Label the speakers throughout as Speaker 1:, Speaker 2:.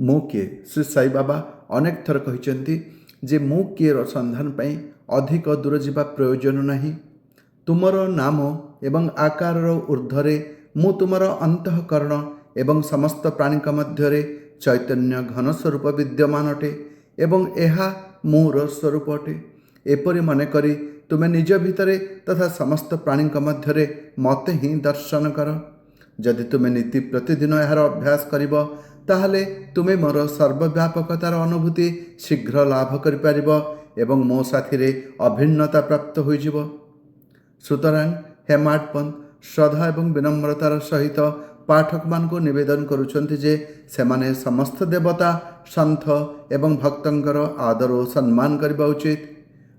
Speaker 1: ମୁଁ କିଏ? ଶ୍ରୀ ସାଇ ବାବା ଅନେକ ଥର କହିଛନ୍ତି ଯେ ମୁଁ କିଏର ସନ୍ଧାନ ପାଇଁ ଅଧିକ ଦୂର ଯିବା ପ୍ରୟୋଜନ ନାହିଁ। ତୁମର ନାମ ଏବଂ ଆକାରର ଉର୍ଦ୍ଧ୍ୱରେ ମୁଁ ତୁମର ଅନ୍ତଃକରଣ ଏବଂ ସମସ୍ତ ପ୍ରାଣୀଙ୍କ ମଧ୍ୟରେ ଚୈତନ୍ୟ ଘନ ସ୍ୱରୂପ ବିଦ୍ୟମାନ ଅଟେ ଏବଂ ଏହା ମୋର ସ୍ୱରୂପ ଅଟେ। ଏପରି ମନେକରି ତୁମେ ନିଜ ଭିତରେ ତଥା ସମସ୍ତ ପ୍ରାଣୀଙ୍କ ମଧ୍ୟରେ ମୋତେ ହିଁ ଦର୍ଶନ କର। ଯଦି ତୁମେ ନୀତି ପ୍ରତିଦିନ ଏହାର ଅଭ୍ୟାସ କରିବ ତାହେଲେ ତୁମେ ମୋର ସର୍ବବ୍ୟାପକତାର ଅନୁଭୂତି ଶୀଘ୍ର ଲାଭ କରିପାରିବ ଏବଂ ମୋ ସାଥିରେ ଅଭିନ୍ନତା ପ୍ରାପ୍ତ ହୋଇଯିବ। ସୁତରାଂ ହେମାଡପନ୍ତ ଶ୍ରଦ୍ଧା ଏବଂ ବିନମ୍ରତାର ସହିତ ପାଠକମାନଙ୍କୁ ନିବେଦନ କରୁଛନ୍ତି ଯେ ସେମାନେ ସମସ୍ତ ଦେବତା, ସନ୍ଥ ଏବଂ ଭକ୍ତଙ୍କର ଆଦର ଓ ସମ୍ମାନ କରିବା ଉଚିତ।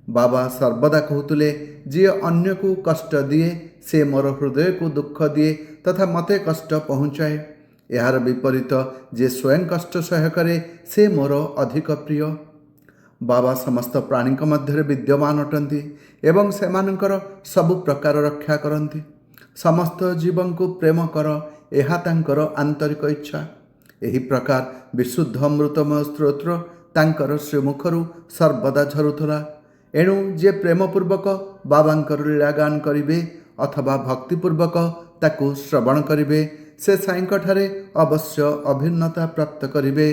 Speaker 1: ବାବା ସର୍ବଦା କହୁଥିଲେ, ଯିଏ ଅନ୍ୟକୁ କଷ୍ଟ ଦିଏ ସେ ମୋର ହୃଦୟକୁ ଦୁଃଖ ଦିଏ ତଥା ମୋତେ କଷ୍ଟ ପହୁଞ୍ଚାଏ। ଏହାର ବିପରୀତ ଯିଏ ସ୍ୱୟଂ କଷ୍ଟ ସହ୍ୟ କରେ ସେ ମୋର ଅଧିକ ପ୍ରିୟ। ବାବା ସମସ୍ତ ପ୍ରାଣୀଙ୍କ ମଧ୍ୟରେ ବିଦ୍ୟମାନ ଅଟନ୍ତି ଏବଂ ସେମାନଙ୍କର ସବୁ ପ୍ରକାର ରକ୍ଷା କରନ୍ତି। ସମସ୍ତ ଜୀବଙ୍କୁ ପ୍ରେମ କର, ଏହା ତାଙ୍କର ଆନ୍ତରିକ ଇଚ୍ଛା। ଏହି ପ୍ରକାର ବିଶୁଦ୍ଧ ଅମୃତମୟ ସ୍ରୋତ ତାଙ୍କର ଶ୍ରୀମୁଖରୁ ସର୍ବଦା ଝରୁଥିଲା। ଏଣୁ ଯିଏ ପ୍ରେମପୂର୍ବକ ବାବାଙ୍କର ଲୀଳାଗାନ କରିବେ ଅଥବା ଭକ୍ତିପୂର୍ବକ ତାକୁ ଶ୍ରବଣ କରିବେ ସେ ସାଇଙ୍କଠାରେ ଅବଶ୍ୟ ଅଭିନ୍ନତା ପ୍ରାପ୍ତ କରିବେ।